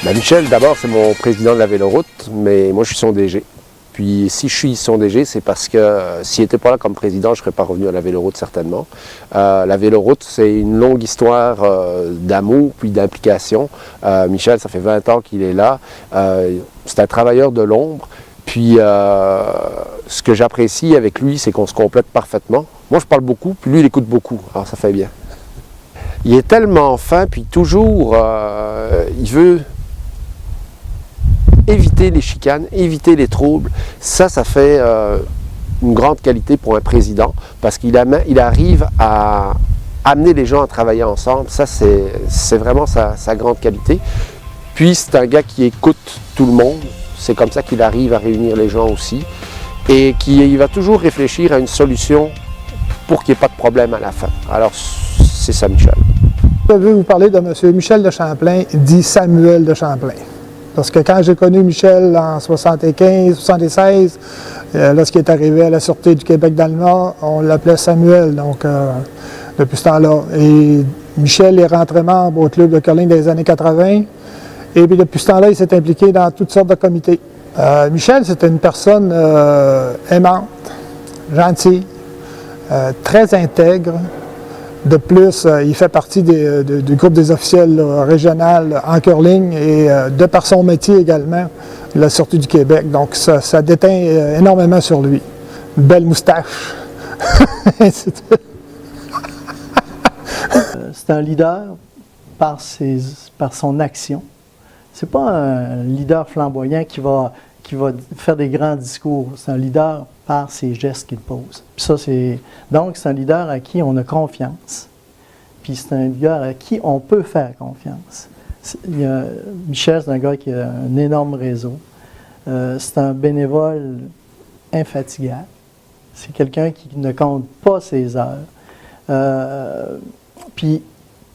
Ben Michel, d'abord, c'est mon président de la Véloroute, mais moi, je suis son DG. Puis, si je suis son DG, c'est parce que s'il n'était pas là comme président, je ne serais pas revenu à la Véloroute, certainement. La Véloroute, c'est une longue histoire d'amour puis d'implication. Michel, ça fait 20 ans qu'il est là. C'est un travailleur de l'ombre. Puis, ce que j'apprécie avec lui, c'est qu'on se complète parfaitement. Moi, je parle beaucoup, puis lui, il écoute beaucoup. Alors, ça fait bien. Il est tellement fin, puis toujours, il veut éviter les chicanes, éviter les troubles. Ça fait une grande qualité pour un président, parce qu'il arrive à amener les gens à travailler ensemble. Ça, c'est vraiment sa grande qualité. Puis, c'est un gars qui écoute tout le monde. C'est comme ça qu'il arrive à réunir les gens aussi. Et il va toujours réfléchir à une solution pour qu'il n'y ait pas de problème à la fin. Alors, c'est ça, Michel. Je veux vous parler de M. Michel de Champlain, dit Samuel de Champlain. Parce que quand j'ai connu Michel en 75, 76, lorsqu'il est arrivé à la Sûreté du Québec dans le Nord, on l'appelait Samuel, donc depuis ce temps-là. Et Michel est rentré membre au club de curling des années 80. Et puis depuis ce temps-là, il s'est impliqué dans toutes sortes de comités. Michel, c'était une personne aimante, gentille, très intègre. De plus, il fait partie du groupe des officiels régional en curling et de par son métier également, la Sûreté du Québec. Donc ça déteint énormément sur lui. Une belle moustache. C'est un leader par son action. C'est pas un leader flamboyant qui va faire des grands discours. C'est un leader par ses gestes qu'il pose. Puis ça, donc, c'est un leader à qui on a confiance. Puis c'est un leader à qui on peut faire confiance. Michel, c'est un gars qui a un énorme réseau. C'est un bénévole infatigable. C'est quelqu'un qui ne compte pas ses heures. Puis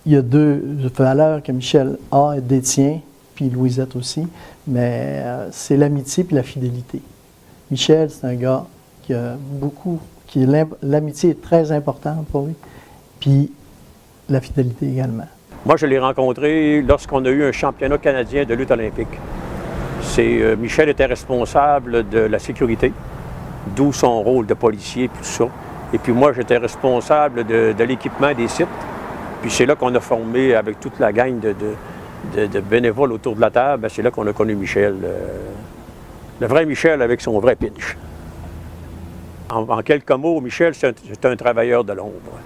il y a deux valeurs que Michel a et détient, puis Louisette aussi, mais c'est l'amitié puis la fidélité. Michel, c'est un gars qui a beaucoup, l'amitié est très importante pour lui, puis la fidélité également. Moi, je l'ai rencontré lorsqu'on a eu un championnat canadien de lutte olympique. Michel était responsable de la sécurité, d'où son rôle de policier, puis tout ça. Et puis moi, j'étais responsable de l'équipement des sites. Puis c'est là qu'on a formé, avec toute la gang de bénévoles autour de la table, c'est là qu'on a connu Michel. Le vrai Michel avec son vrai pinch. En quelques mots, Michel, c'est un travailleur de l'ombre.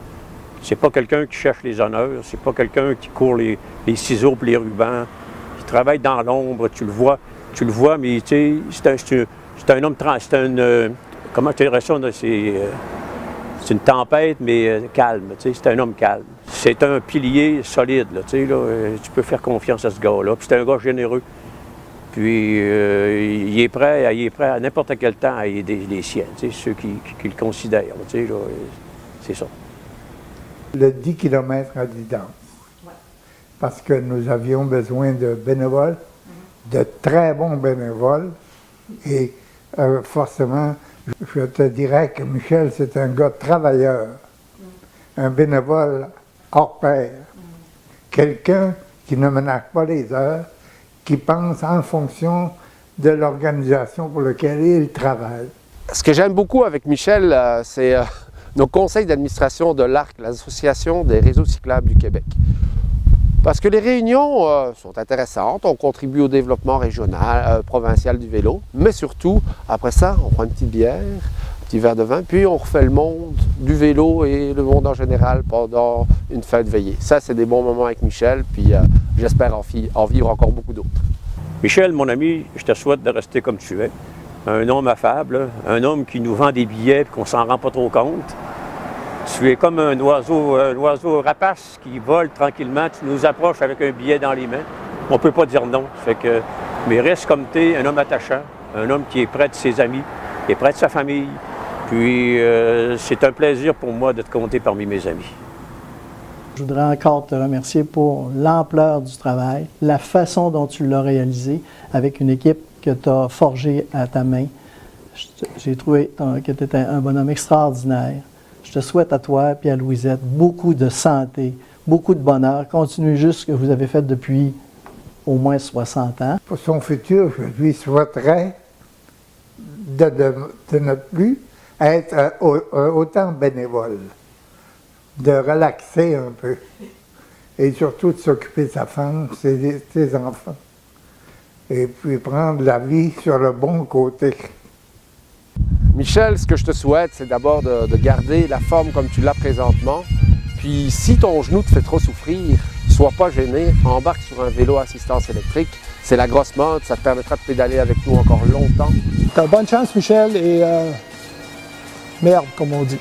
C'est pas quelqu'un qui cherche les honneurs, c'est pas quelqu'un qui court les ciseaux et les rubans. Il travaille dans l'ombre, tu le vois, mais tu sais, c'est un homme comment je dirais ça, c'est une tempête, mais calme, tu sais, c'est un homme calme. C'est un pilier solide, là, tu sais, là, tu peux faire confiance à ce gars-là. Puis c'est un gars généreux. Puis il est prêt à n'importe quel temps à aider les siens, tu sais, ceux qui le considèrent, tu sais, là, c'est ça. Le 10 km à distance, parce que nous avions besoin de bénévoles, de très bons bénévoles, et forcément, je te dirais que Michel, c'est un gars travailleur, un bénévole hors pair, quelqu'un qui ne ménage pas les heures, qui pense en fonction de l'organisation pour laquelle il travaille. Ce que j'aime beaucoup avec Michel, c'est nos conseils d'administration de l'ARC, l'Association des réseaux cyclables du Québec. Parce que les réunions sont intéressantes, on contribue au développement régional, provincial du vélo, mais surtout, après ça, on prend une petite bière, un petit verre de vin, puis on refait le monde du vélo et le monde en général pendant une fin de veillée. Ça, c'est des bons moments avec Michel, puis j'espère en vivre encore beaucoup d'autres. Michel, mon ami, je te souhaite de rester comme tu es. Un homme affable, un homme qui nous vend des billets et qu'on s'en rend pas trop compte. Tu es comme un oiseau rapace qui vole tranquillement, tu nous approches avec un billet dans les mains. On ne peut pas dire non. Mais reste comme tu es, un homme attachant, un homme qui est près de ses amis, qui est près de sa famille. Puis c'est un plaisir pour moi de te compter parmi mes amis. Je voudrais encore te remercier pour l'ampleur du travail, la façon dont tu l'as réalisé avec une équipe que tu as forgée à ta main. J'ai trouvé que tu étais un bonhomme extraordinaire. Je te souhaite à toi et à Louisette beaucoup de santé, beaucoup de bonheur. Continuez juste ce que vous avez fait depuis au moins 60 ans. Pour son futur, je lui souhaiterais de ne plus être autant bénévole, de relaxer un peu et surtout de s'occuper de sa femme, ses enfants et puis prendre la vie sur le bon côté. Michel, ce que je te souhaite, c'est d'abord de garder la forme comme tu l'as présentement. Puis si ton genou te fait trop souffrir, sois pas gêné, embarque sur un vélo à assistance électrique. C'est la grosse mode, ça te permettra de pédaler avec nous encore longtemps. T'as bonne chance, Michel, et merde, comme on dit.